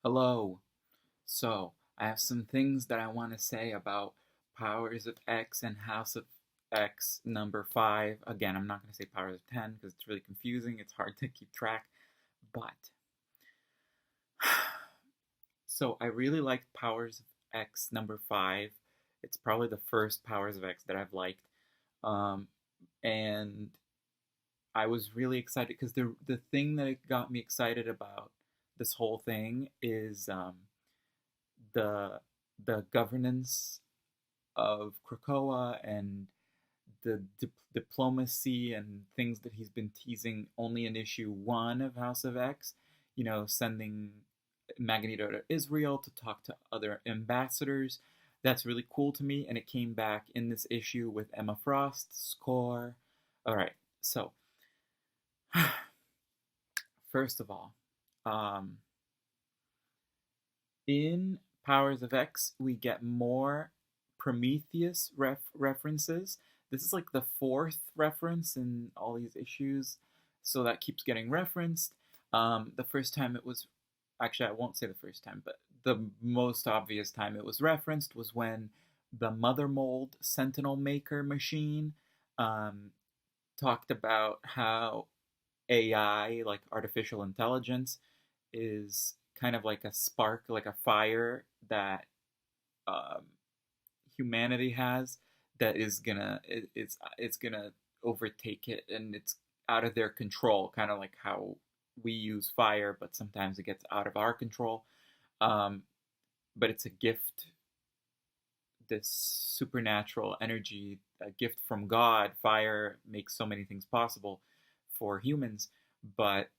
Hello. So, I have some things that I want to say about Powers of X and House of X number 5. Again, I'm not going to say Powers of 10 because it's really confusing. It's hard to keep track. But, so I really liked Powers of X number 5. It's probably the first Powers of X that I've liked. Um, and I was really excited because the thing that got me excited about this whole thing is the the governance of Krakoa and the diplomacy and things that he's been teasing only in issue 1 of House of X. You know, sending Magneto to Israel to talk to other ambassadors. That's really cool to me, and it came back in this issue with Emma Frost's score. All right, so first of all, um, in Powers of X, we get more Prometheus references. This is like the fourth reference in all these issues, so that keeps getting referenced. The first time it was, actually, I won't say the first time, but the most obvious time it was referenced was when the Mother Mold Sentinel Maker machine um, talked about how AI, like artificial intelligence, is kind of like a spark, like a fire that um, humanity has that is gonna it's gonna overtake it, and it's out of their control, kind of like how we use fire, but sometimes it gets out of our control. Um, but it's a gift, this supernatural energy, a gift from God. Fire makes so many things possible for humans, but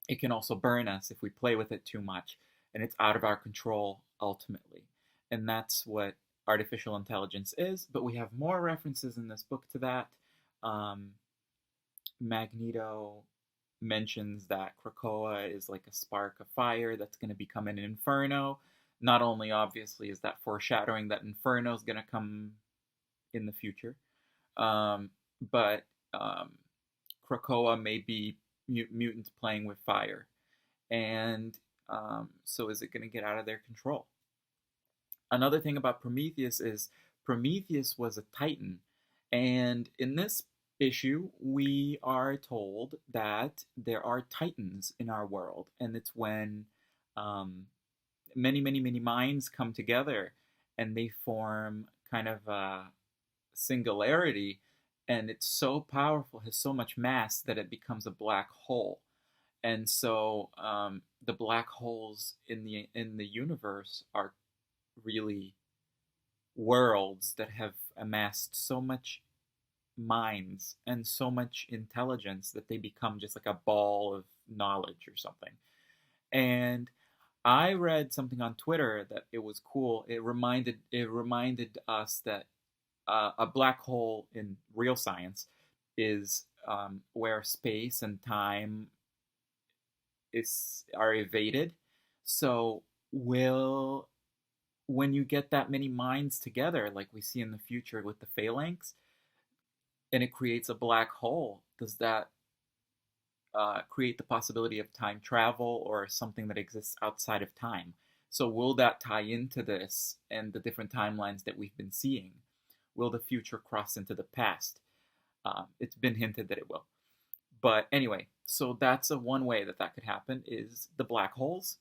it can also burn us if we play with it too much, and it's out of our control ultimately. And that's what artificial intelligence is, but we have more references in this book to that. Um, Magneto mentions that Krakoa is like a spark of fire that's going to become an inferno. Not only, obviously, is that foreshadowing that Inferno is going to come in the future, um, but Krakoa may be mutants playing with fire. And so is it going to get out of their control? Another thing about Prometheus is Prometheus was a Titan. And in this issue, we are told that there are Titans in our world. And it's when um, many minds come together and they form kind of a singularity. And it's so powerful, has so much mass that it becomes a black hole. And so the black holes in the universe are really worlds that have amassed so much minds and so much intelligence that they become just like a ball of knowledge or something. And I read something on Twitter that it was cool. It reminded us that a black hole in real science is where space and time is are evaded. So will when you get that many minds together, like we see in the future with the phalanx, and it creates a black hole, does that create the possibility of time travel or something that exists outside of time? So will that tie into this and the different timelines that we've been seeing? Will the future cross into the past? It's been hinted that it will. But anyway, so that's a one way that that could happen is the black holes.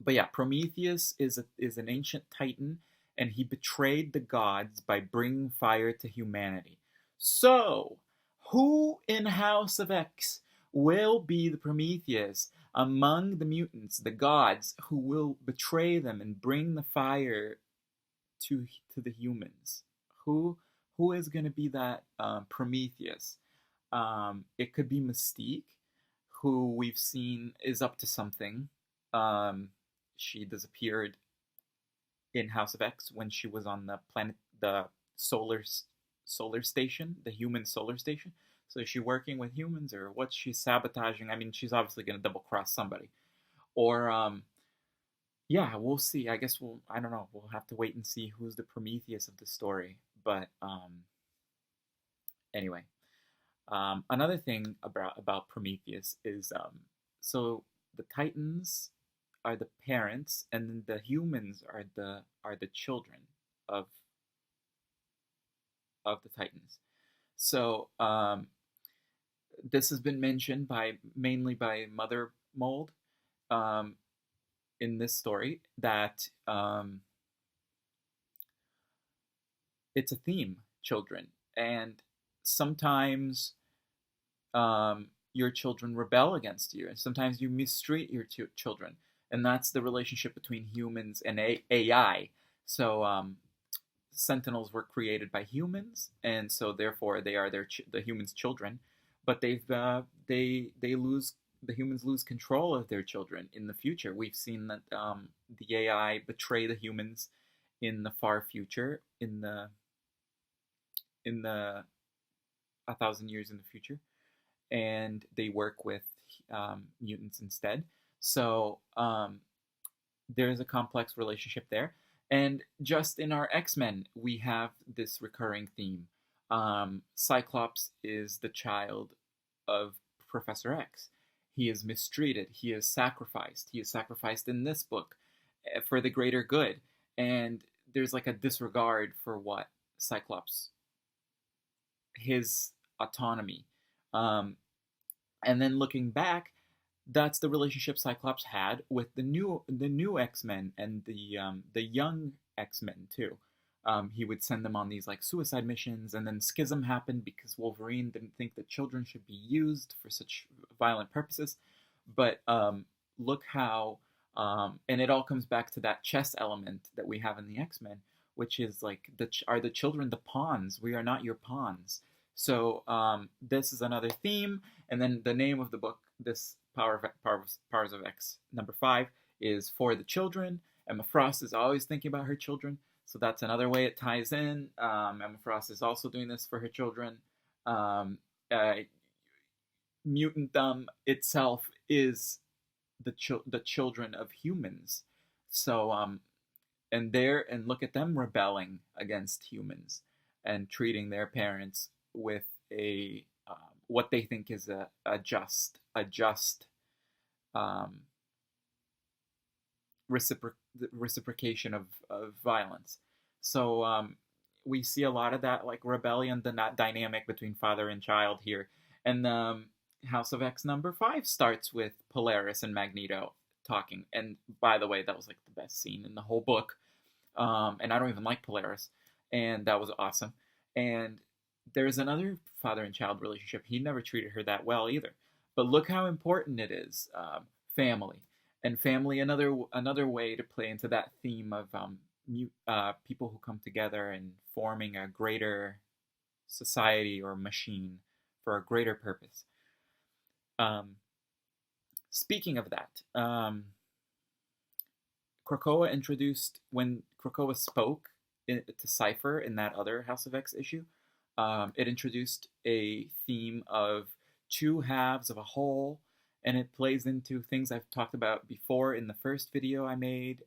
But yeah, Prometheus is an ancient titan, and he betrayed the gods by bringing fire to humanity. So, who in House of X will be the Prometheus among the mutants, the gods, who will betray them and bring the fire to the humans? Who who is going to be that Prometheus? It could be Mystique, who we've seen is up to something. Um, she disappeared in House of X when she was on the solar solar station, the human solar station. So is she working with humans, or what's she sabotaging? I mean, she's obviously going to double cross somebody, or yeah, we'll see. I guess we'll. I don't know. We'll have to wait and see who's the Prometheus of the story. But anyway, another thing about Prometheus is so the Titans are the parents, and then the humans are the children of the Titans. So this has been mentioned mainly by Mother Mold um, in this story, that it's a theme, children, and sometimes your children rebel against you, and sometimes you mistreat your children, and that's the relationship between humans and AI. So Sentinels were created by humans, and so therefore they are the humans' children, but they lose the humans lose control of their children in the future. We've seen that the AI betray the humans in the far future, in the 1,000 years in the future, and they work with mutants instead. So there's a complex relationship there. And just in our X-Men, we have this recurring theme. Cyclops is the child of Professor X. He is mistreated. He is sacrificed. He is sacrificed in this book for the greater good. And there's like a disregard for what Cyclops, his autonomy. And then looking back, that's the relationship Cyclops had with the new X-Men and the young X-Men too. He would send them on these like suicide missions, and then schism happened because Wolverine didn't think that children should be used for such violent purposes. But look how, and it all comes back to that chess element that we have in the X-Men, which is like, are the children the pawns? We are not your pawns. So this is another theme, and then the name of the book, this Powers of X #5, is For the Children. Emma Frost is always thinking about her children, so that's another way it ties in. Emma Frost is also doing this for her children. Mutantdom itself is the children of humans. So and look at them rebelling against humans and treating their parents with a what they think is a just reciprocation of violence. So we see a lot of that like rebellion, the dynamic between father and child here. And House of X #5 starts with Polaris and Magneto talking. And by the way, that was like the best scene in the whole book. And I don't even like Polaris, and that was awesome. And there's another father and child relationship. He never treated her that well either. But look how important it is, family. And family, another way to play into that theme of people who come together and forming a greater society or machine for a greater purpose. Speaking of that, Krakoa introduced, when Krakoa spoke to Cypher in that other House of X issue, it introduced a theme of two halves of a whole, and it plays into things I've talked about before in the first video I made,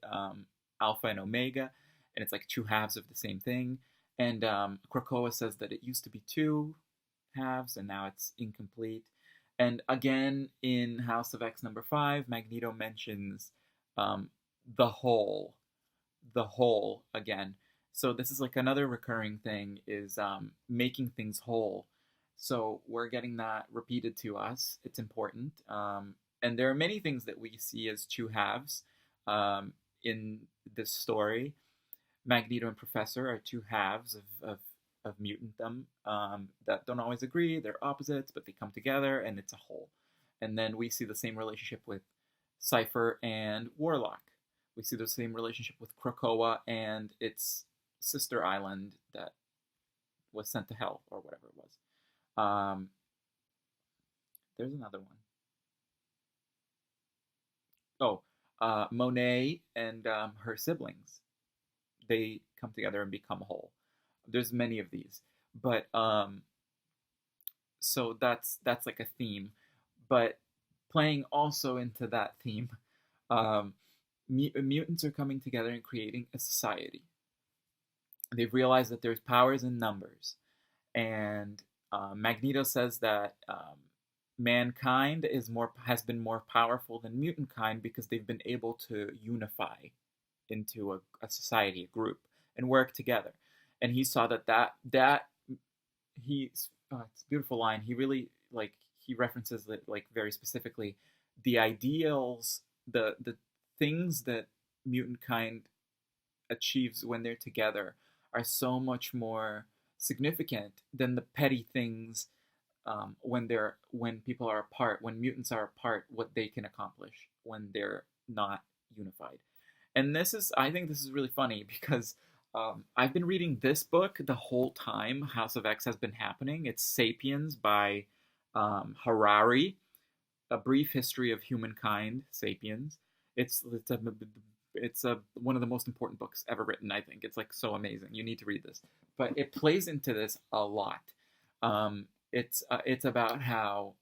Alpha and Omega, and it's like two halves of the same thing. And Krakoa says that it used to be two halves, and now it's incomplete. And again, in House of X #5, Magneto mentions the whole again. So this is like another recurring thing, is making things whole. So we're getting that repeated to us. It's important. And there are many things that we see as two halves in this story. Magneto and Professor are two halves of mutantdom that don't always agree. They're opposites, but they come together, and it's a whole. And then we see the same relationship with Cypher and Warlock. We see the same relationship with Krakoa and its sister island that was sent to hell, or whatever it was. There's another one. Oh, Monet and her siblings. They come together and become whole. There's many of these, but so that's like a theme. But playing also into that theme, mutants are coming together and creating a society. They've realized that there's powers in numbers, and Magneto says that mankind has been more powerful than mutant kind because they've been able to unify into a society, a group, and work together. And he saw that he's it's a beautiful line. He really like he references it like very specifically. The ideals, the things that mutant kind achieves when they're together are so much more significant than the petty things when people are apart, when mutants are apart, what they can accomplish when they're not unified. And I think this is really funny because I've been reading this book the whole time House of X has been happening. It's Sapiens by Harari, A Brief History of Humankind, Sapiens. It's one of the most important books ever written, I think. It's like so amazing. You need to read this. But it plays into this a lot. It's about how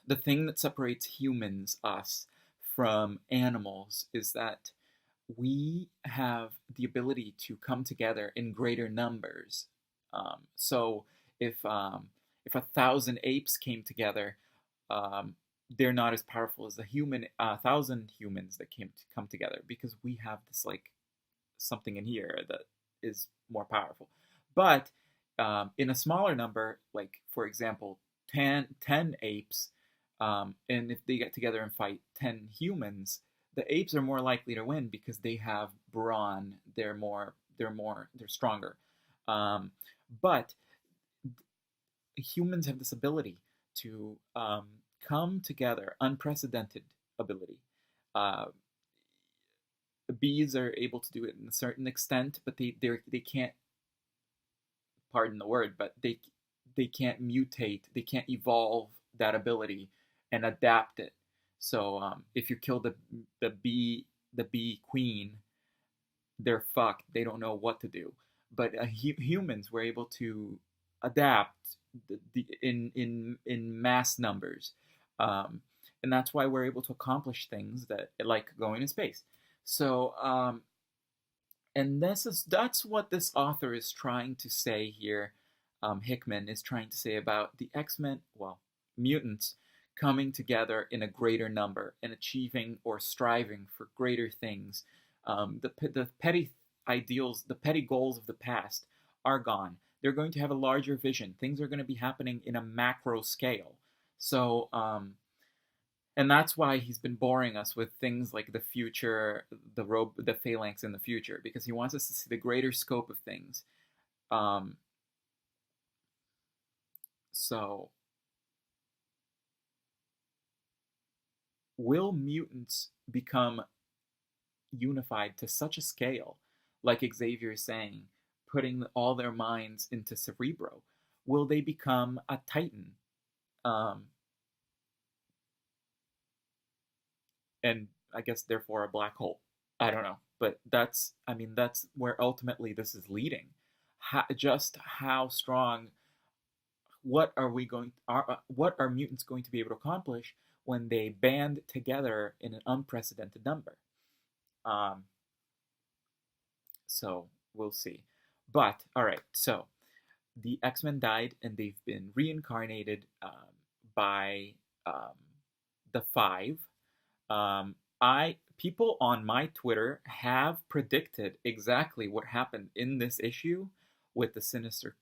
the thing that separates humans, us, from animals is that we have the ability to come together in greater numbers. So if 1,000 apes came together, they're not as powerful as 1,000 humans that come together because we have this like something in here that is more powerful. But in a smaller number, like for example, 10 apes, and if they get together and fight 10 humans, the apes are more likely to win because they have brawn. They're stronger. But humans have this ability to come together, unprecedented ability. Uh, bees are able to do it in a certain extent, but they can't, pardon the word, but they can't mutate, they can't evolve that ability and adapt it. So if you kill the bee queen, they're fucked. They don't know what to do. But humans were able to adapt in mass numbers, and that's why we're able to accomplish things that like going to space. So and that's what this author is trying to say here. Hickman is trying to say about the X-Men, well, mutants coming together in a greater number and achieving or striving for greater things. The petty ideals, the petty goals of the past are gone. They're going to have a larger vision. Things are going to be happening in a macro scale. So, and that's why he's been boring us with things like the future, the phalanx in the future, because he wants us to see the greater scope of things. So, will mutants become unified to such a scale, like Xavier is saying, putting all their minds into Cerebro? Will they become a Titan? And I guess therefore a black hole. I don't know, but that's where ultimately this is leading. Just how strong? What are mutants going to be able to accomplish when they band together in an unprecedented number? So we'll see. But all right, so the X-Men died and they've been reincarnated by the Five. People on my Twitter have predicted exactly what happened in this issue with the Sinister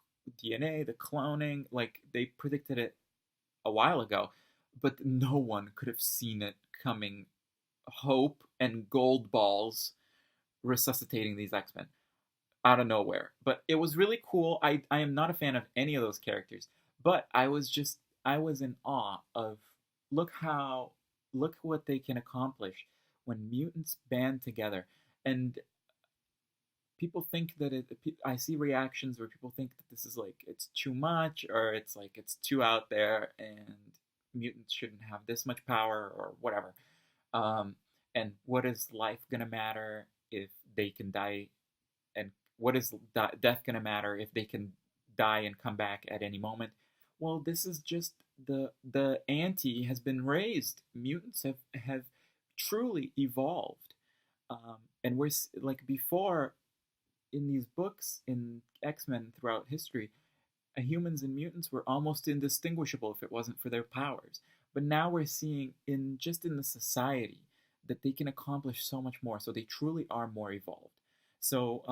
DNA, the cloning. Like they predicted it a while ago, but no one could have seen it coming. Hope and Gold Balls resuscitating these X-Men out of nowhere. But it was really cool. I am not a fan of any of those characters, but I was in awe of look what they can accomplish when mutants band together. And people think that I see reactions where people think that this is like it's too much, or it's like it's too out there and mutants shouldn't have this much power or whatever. And what is life gonna matter if they can die? And what is death gonna matter if they can die and come back at any moment? Well, this is just the ante has been raised. Mutants have truly evolved, and we're like before in these books in X-Men throughout history. humans and mutants were almost indistinguishable if it wasn't for their powers. But now we're seeing in the society that they can accomplish so much more. So they truly are more evolved. So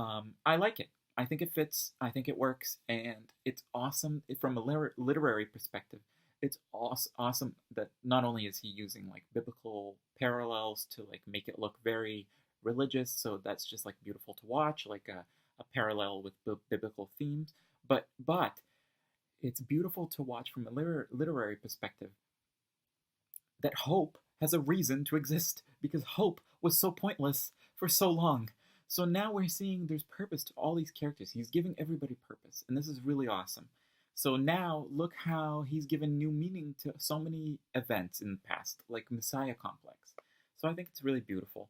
I like it. I think it fits. I think it works, and it's awesome from a literary perspective. It's awesome that not only is he using like biblical parallels to like make it look very religious, so that's just like beautiful to watch, like a parallel with biblical themes, but it's beautiful to watch from a literary perspective that hope has a reason to exist because hope was so pointless for so long. So now we're seeing there's purpose to all these characters. He's giving everybody purpose, and this is really awesome. So now look how he's given new meaning to so many events in the past, like Messiah Complex. So I think it's really beautiful.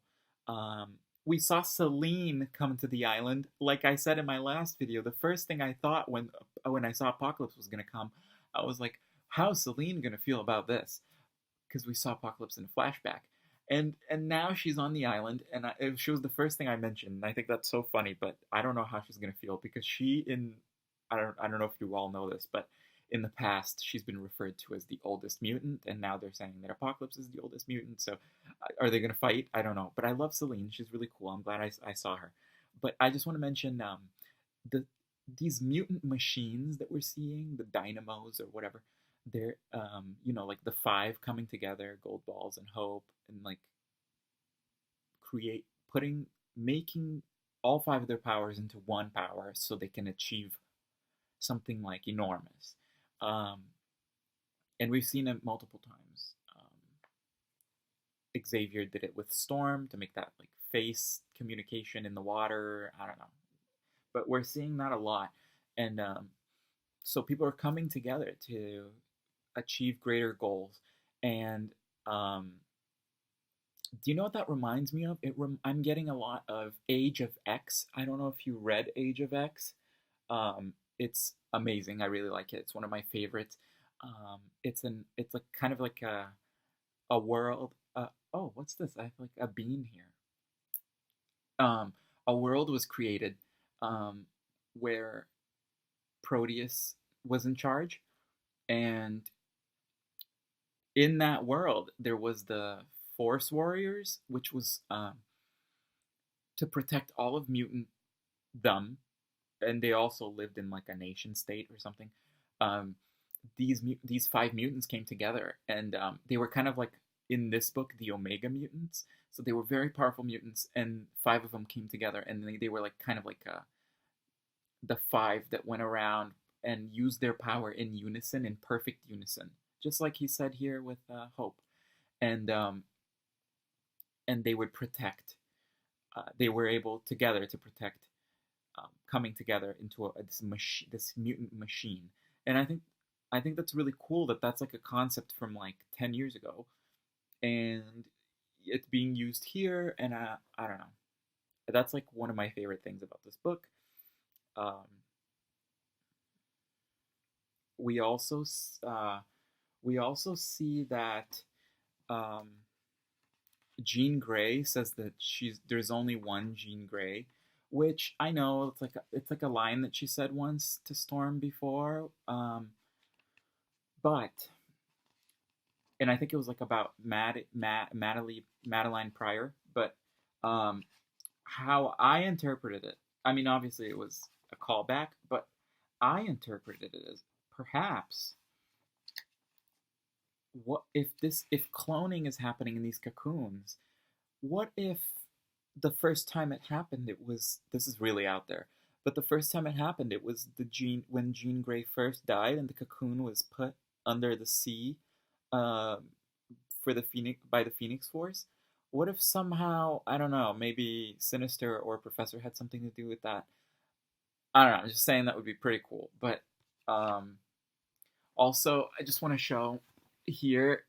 We saw Selene come to the island. Like I said in my last video, the first thing I thought when I saw Apocalypse was gonna come, I was like, how's Selene gonna feel about this? Because we saw Apocalypse in a flashback, and now she's on the island, and she was the first thing I mentioned. And I think that's so funny, but I don't know how she's gonna feel because I don't know if you all know this, but in the past she's been referred to as the oldest mutant, and now they're saying that Apocalypse is the oldest mutant. So are they gonna fight? I don't know, but I love Selene. She's really cool. I'm glad I saw her. But I just want to mention the these mutant machines that we're seeing, the dynamos or whatever. They're like the five coming together, Gold Balls and Hope, and like making all five of their powers into one power so they can achieve something like enormous. Um, and we've seen it multiple times. Xavier did it with Storm to make that like face communication in the water. I don't know, but we're seeing that a lot, and so people are coming together to achieve greater goals. And do you know what that reminds me of? I'm getting a lot of Age of X. I don't know if you read Age of X. It's amazing. I really like it. It's one of my favorites. It's like kind of like a world. Oh, what's this? I have like a bean here. A world was created where Proteus was in charge, and in that world there was the Force Warriors, which was to protect all of mutantdom, and they also lived in like a nation state or something. Um, these five mutants came together, and they were kind of like in this book the Omega mutants. So they were very powerful mutants, and five of them came together, and they were like kind of like the five that went around and used their power in unison, in perfect unison, just like he said here with Hope, and they would protect. They were able together to protect, coming together into this mutant machine, and I think that's really cool that that's like a concept from like 10 years ago, and it's being used here, and I don't know. That's like one of my favorite things about this book. Um, we also see that um, Jean Grey says that there's only one Jean Grey, which I know it's like a line that she said once to Storm before, but and I think it was like about Madeline Pryor, but how I interpreted it, I mean, obviously it was a callback, but I interpreted it as perhaps if cloning is happening in these cocoons, what if the first time it happened this is really out there, but the first time it happened it was when Jean Grey first died and the cocoon was put under the sea uh, for the Phoenix Force. What if somehow, I don't know, maybe Sinister or Professor had something to do with that? I don't know. I'm just saying that would be pretty cool. But also, I just want to show here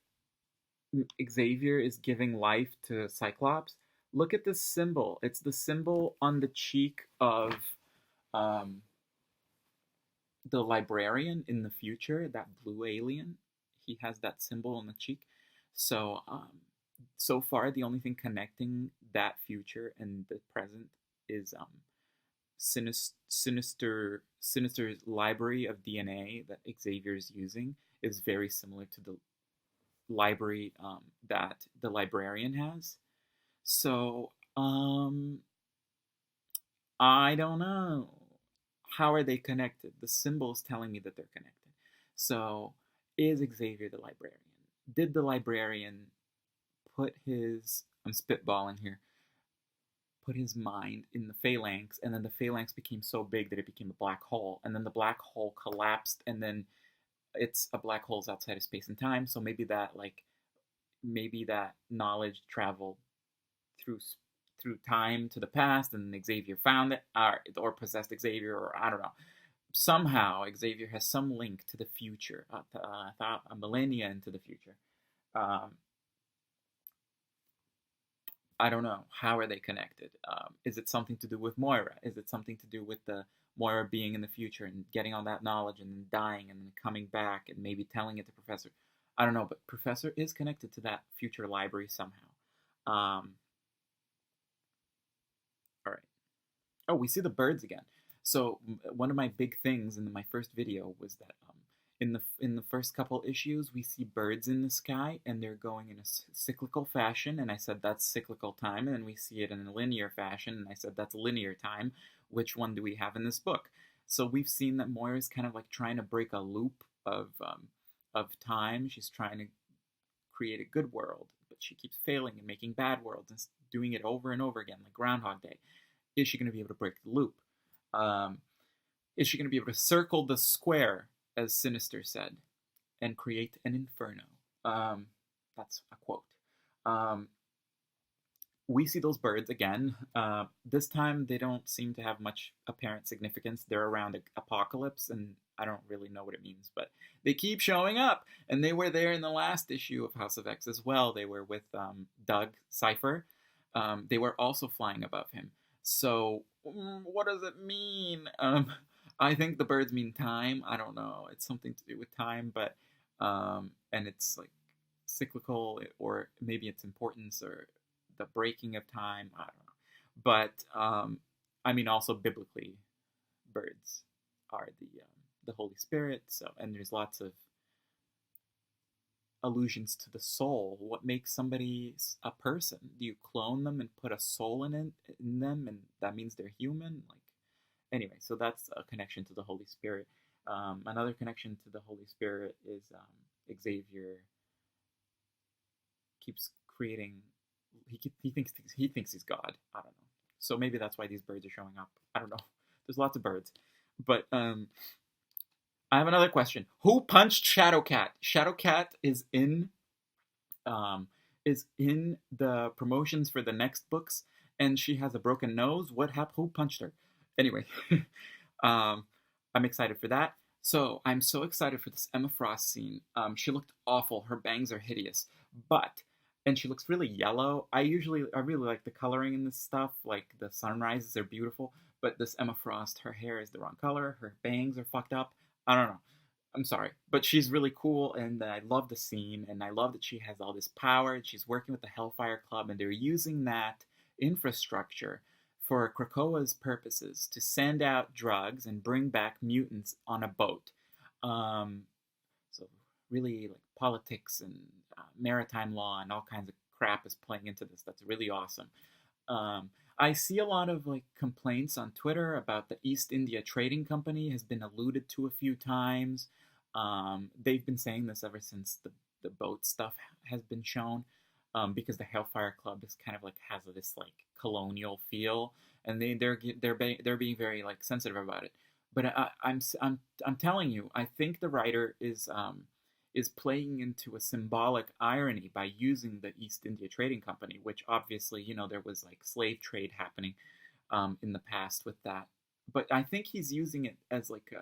Xavier is giving life to Cyclops. Look at this symbol. It's the symbol on the cheek of um, the Librarian in the future, that blue alien. He has that symbol on the cheek. So, so far, the only thing connecting that future and the present is Sinister's library of DNA that Xavier is using is very similar to the library that the Librarian has. So, I don't know. How are they connected? The symbol's telling me that they're connected. So, is Xavier the Librarian? Did the Librarian put his, I'm spitballing here, put his mind in the phalanx, and then the phalanx became so big that it became a black hole, and then the black hole collapsed, and then it's a black hole's outside of space and time, so maybe that knowledge traveled through time to the past, and Xavier found it, or possessed Xavier, or I don't know. Somehow Xavier has some link to the future, a millennia into the future. Um, I don't know. How are they connected? Is it something to do with Moira? Is it something to do with the Moira being in the future and getting all that knowledge and then dying and then coming back and maybe telling it to Professor? I don't know, but Professor is connected to that future library somehow. All right. Oh, we see the birds again. So one of my big things in my first video was that in the first couple issues we see birds in the sky and they're going in a cyclical fashion, and I said that's cyclical time, and then we see it in a linear fashion, and I said that's linear time. Which one do we have in this book? So we've seen that Moira's kind of like trying to break a loop of time. She's trying to create a good world, but she keeps failing and making bad worlds and doing it over and over again, like Groundhog Day. Is she going to be able to break the loop? Is she going to be able to circle the square, as Sinister said, and create an inferno? That's a quote. We see those birds again. This time they don't seem to have much apparent significance. They're around Apocalypse, and I don't really know what it means, but they keep showing up. And they were there in the last issue of House of X as well. They were with Doug Cypher. They were also flying above him. So what does it mean? I think the birds mean time. I don't know. It's something to do with time, but and it's like cyclical, or maybe it's importance or the breaking of time. I don't know. But I mean, also biblically, birds are the Holy Spirit. So, and there's lots of allusions to the soul. What makes somebody a person? Do you clone them and put a soul in them, and that means they're human? Like, anyway, so that's a connection to the Holy Spirit. Another connection to the Holy Spirit is Xavier keeps creating. He thinks he's God. I don't know. So maybe that's why these birds are showing up. I don't know. There's lots of birds, but I have another question. Who punched Shadowcat? Shadowcat is in the promotions for the next books, and she has a broken nose. What happened? Who punched her? Anyway, I'm excited for that. So I'm so excited for this Emma Frost scene. She looked awful. Her bangs are hideous, and she looks really yellow. I really like the coloring in this stuff. Like the sunrises are beautiful, but this Emma Frost, her hair is the wrong color. Her bangs are fucked up. I don't know. I'm sorry, but she's really cool, and I love the scene, and I love that she has all this power, and she's working with the Hellfire Club, and they're using that infrastructure for Krakoa's purposes to send out drugs and bring back mutants on a boat. So really, like politics and maritime law and all kinds of crap is playing into this. That's really awesome. I see a lot of like complaints on Twitter about the East India Trading Company has been alluded to a few times. They've been saying this ever since the boat stuff has been shown, because the Hellfire Club is kind of like has this like colonial feel, and they're being very like sensitive about it. But I'm telling you, I think the writer is playing into a symbolic irony by using the East India Trading Company, which obviously, there was like slave trade happening in the past with that. But I think he's using it as like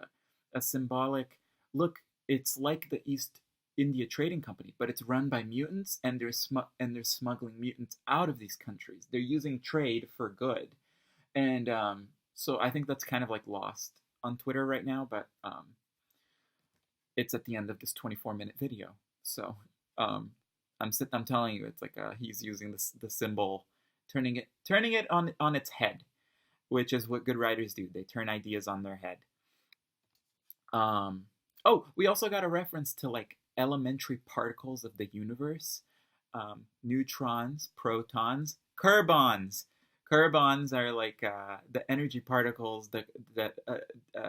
a symbolic, look, it's like the East India Trading Company, but it's run by mutants, and they're smuggling mutants out of these countries. They're using trade for good. And so I think that's kind of like lost on Twitter right now, but it's at the end of this 24-minute video. So I'm telling you, it's like he's using the symbol, turning it on its head. which is what good writers do. They turn ideas on their head. Um, oh, we also got a reference to like elementary particles of the universe, neutrons, protons, Kerr bonds. Kerr bonds are like the energy particles that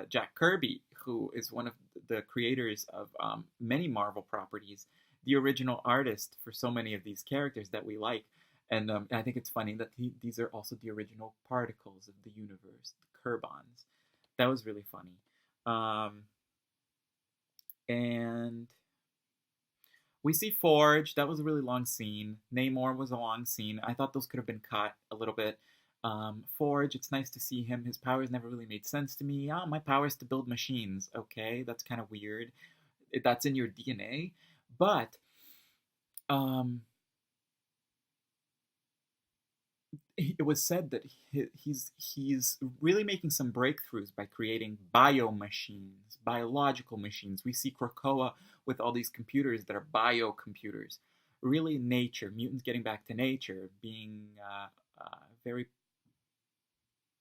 Jack Kirby, who is one of the creators of many Marvel properties, the original artist for so many of these characters that we like. And I think it's funny that these are also the original particles of the universe, the Kerr bonds. That was really funny. Um, and we see Forge. That was a really long scene. Namor was a long scene. I thought those could have been cut a little bit. Forge, it's nice to see him. His powers never really made sense to me. Oh, my power is to build machines. Okay, that's kind of weird. That's in your DNA. But um, it was said that he's really making some breakthroughs by creating bio machines, biological machines. We see Krakoa with all these computers that are bio computers. Really, nature, mutants getting back to nature, being very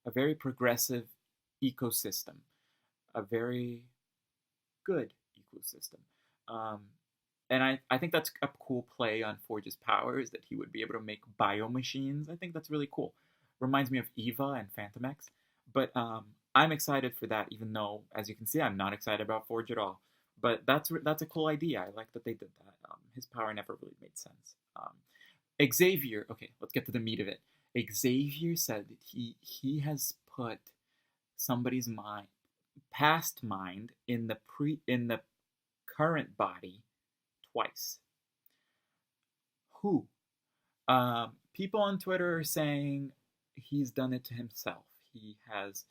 a very progressive ecosystem, a very good ecosystem. Um, and I think that's a cool play on Forge's powers, that he would be able to make biomachines. I think that's really cool. Reminds me of Eva and Phantom X. But I'm excited for that, even though, as you can see, I'm not excited about Forge at all. But that's a cool idea. I like that they did that. His power never really made sense. Xavier, okay, let's get to the meat of it. Xavier said that he has put somebody's mind, past mind, in the current body twice. Who? People on Twitter are saying he's done it to himself. He has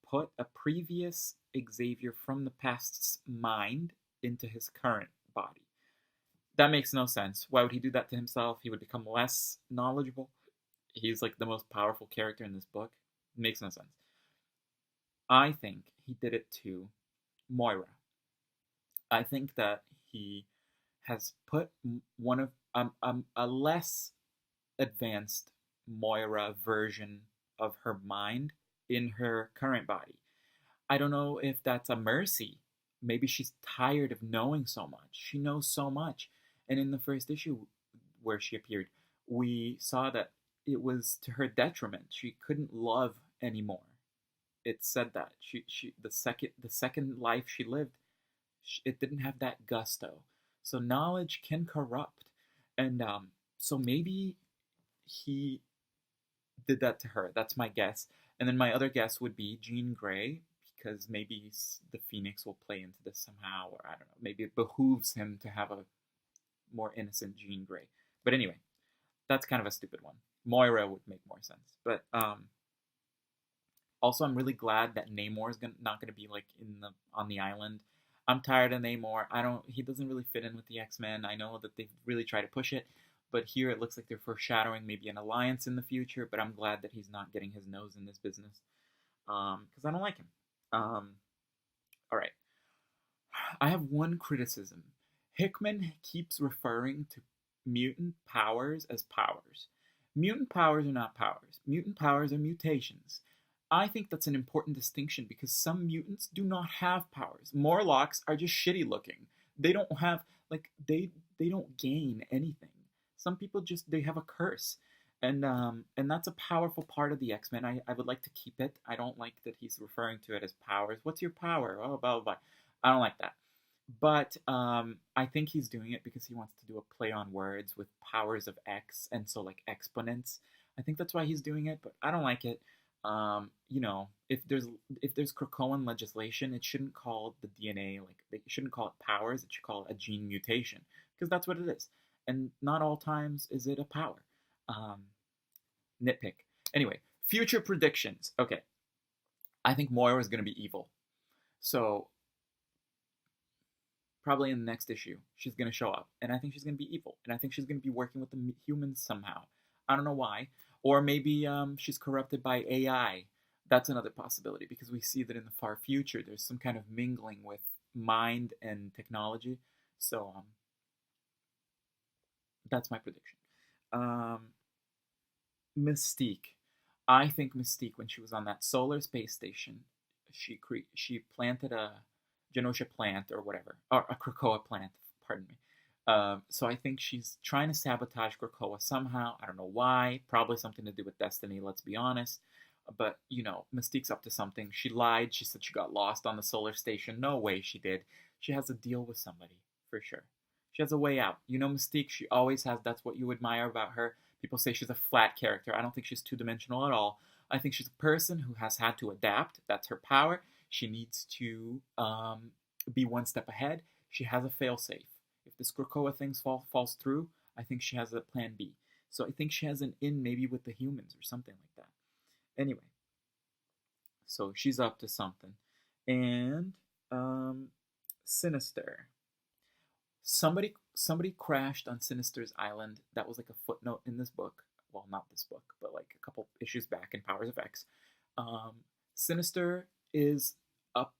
put a previous Xavier from the past's mind into his current body. That makes no sense. Why would he do that to himself? He would become less knowledgeable. He's like the most powerful character in this book. It makes no sense. I think he did it to Moira. I think that he has put one of a less advanced Moira version of her mind in her current body. I don't know if that's a mercy. Maybe she's tired of knowing so much. She knows so much. And in the first issue where she appeared, we saw that it was to her detriment. She couldn't love anymore. It said that the second life she lived, it didn't have that gusto. So knowledge can corrupt, and so maybe he did that to her. That's my guess. And then my other guess would be Jean Grey, because maybe the Phoenix will play into this somehow, or I don't know. Maybe it behooves him to have a more innocent Jean Grey. But anyway, that's kind of a stupid one. Moira would make more sense. But also, I'm really glad that Namor is not going to be like on the island. I'm tired of Namor. He doesn't really fit in with the X-Men. I know that they've really tried to push it, but here it looks like they're foreshadowing maybe an alliance in the future. But I'm glad that he's not getting his nose in this business, because I don't like him. All right. I have one criticism. Hickman keeps referring to mutant powers as powers. Mutant powers are not powers. Mutant powers are mutations. I think that's an important distinction because some mutants do not have powers. Morlocks are just shitty looking. They don't have they don't gain anything. Some people just they have a curse. And that's a powerful part of the X-Men. I would like to keep it. I don't like that he's referring to it as powers. What's your power? Oh, blah, blah, blah. I don't like that. But I think he's doing it because he wants to do a play on words with powers of X, and so like exponents. I think that's why he's doing it, but I don't like it. If there's Krakoan legislation, it shouldn't call the DNA like they shouldn't call it powers. It should call it a gene mutation because that's what it is. And not all times is it a power. Nitpick. Anyway, future predictions. Okay, I think Moira is going to be evil. So probably in the next issue, she's going to show up, and I think she's going to be evil, and I think she's going to be working with the humans somehow. I don't know why, or maybe she's corrupted by AI. That's another possibility because we see that in the far future, there's some kind of mingling with mind and technology. So that's my prediction. Mystique. I think Mystique, when she was on that solar space station, she planted a Genosha plant or whatever, or a Krakoa plant. Pardon me. So I think she's trying to sabotage Krakoa somehow. I don't know why. Probably something to do with destiny. Let's be honest. But Mystique's up to something. She lied. She said she got lost on the solar station. No way she did. She has a deal with somebody for sure. She has a way out. Mystique. She always has. That's what you admire about her. People say she's a flat character. I don't think she's two-dimensional at all. I think she's a person who has had to adapt. That's her power. She needs to be one step ahead. She has a failsafe. If this Krakoa thing falls through, I think she has a plan B. So I think she has an in maybe with the humans or something like that. Anyway, so she's up to something. And Sinister. Somebody crashed on Sinister's island. That was like a footnote in this book. Well, not this book, but like a couple issues back in Powers of X. Sinister is up.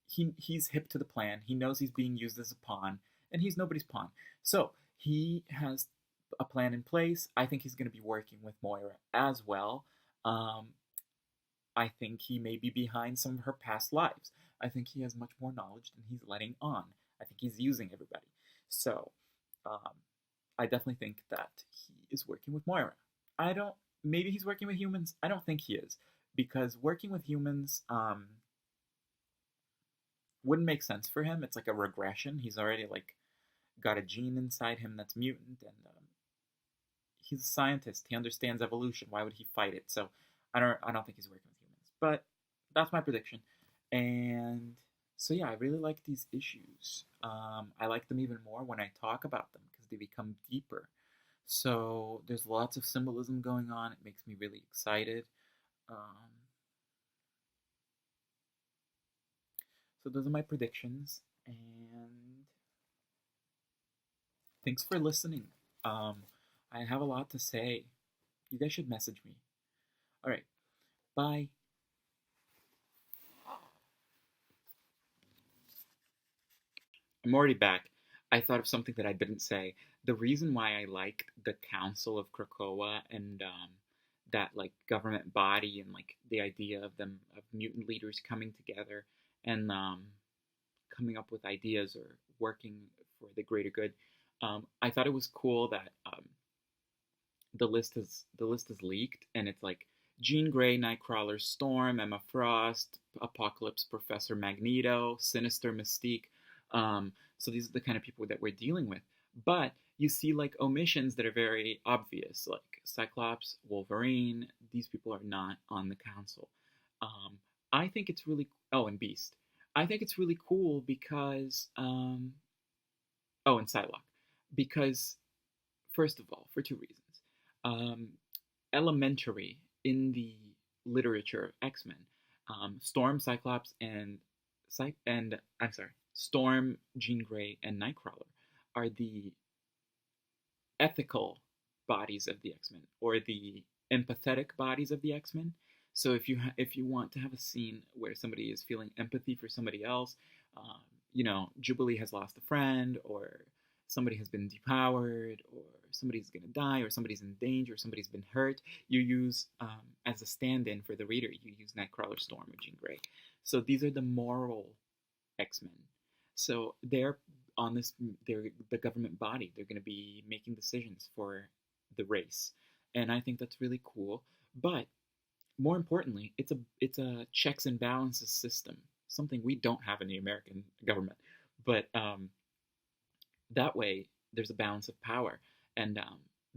He's hip to the plan. He knows he's being used as a pawn, and he's nobody's pawn. So he has a plan in place. I think he's going to be working with Moira as well. I think he may be behind some of her past lives. I think he has much more knowledge than he's letting on. I think he's using everybody. So I definitely think that he is working with Moira. Maybe he's working with humans. I don't think he is, because working with humans wouldn't make sense for him. It's like a regression. He's already like got a gene inside him that's mutant, and he's a scientist. He understands evolution. Why would he fight it? So I don't think he's working with humans. But that's my prediction. And so yeah, I really like these issues. I like them even more when I talk about them because they become deeper. So there's lots of symbolism going on. It makes me really excited. So those are my predictions, and thanks for listening. I have a lot to say. You guys should message me. All right, bye. I'm already back. I thought of something that I didn't say. The reason why I liked the Council of Krakoa and that like government body and like the idea of mutant leaders coming together and coming up with ideas or working for the greater good. I thought it was cool that the list is leaked, and it's like Jean Grey, Nightcrawler, Storm, Emma Frost, Apocalypse, Professor Magneto, Sinister, Mystique. So these are the kind of people that we're dealing with. But you see like omissions that are very obvious, like Cyclops, Wolverine. These people are not on the council. I think it's really and Beast. I think it's really cool because and Psylocke, because first of all, for two reasons. Elementary in the literature of X-Men, Storm, Cyclops, and Storm, Jean Grey, and Nightcrawler are the ethical bodies of the X-Men, or the empathetic bodies of the X-Men. So if you want to have a scene where somebody is feeling empathy for somebody else, Jubilee has lost a friend, or somebody has been depowered, or somebody's going to die, or somebody's in danger, or somebody's been hurt, you use, as a stand-in for the reader, you use Nightcrawler, Storm, or Jean Grey. So these are the moral X-Men. So they're the government body. They're going to be making decisions for the race. And I think that's really cool. But more importantly, it's a checks and balances system, something we don't have in the American government. But that way, there's a balance of power. And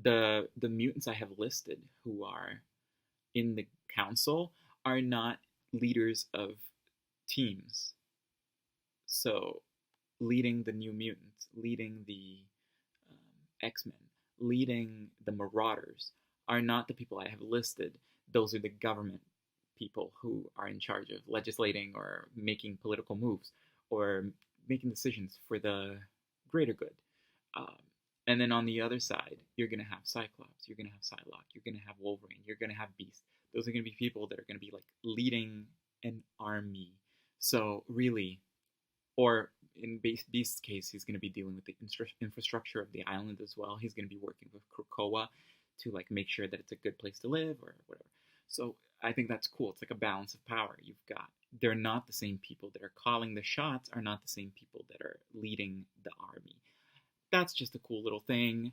the mutants I have listed who are in the council are not leaders of teams. So leading the New Mutants, leading the X-Men, leading the Marauders are not the people I have listed. Those are the government people who are in charge of legislating or making political moves or making decisions for the greater good. And then on the other side, you're going to have Cyclops, you're going to have Psylocke, you're going to have Wolverine, you're going to have Beast. Those are going to be people that are going to be like leading an army. So really, or in Beast's case, he's going to be dealing with the infrastructure of the island as well. He's going to be working with Krakoa to like make sure that it's a good place to live or whatever. So I think that's cool. It's like a balance of power. You've got, they're not the same people that are calling the shots, are not the same people that are leading the army. That's just a cool little thing.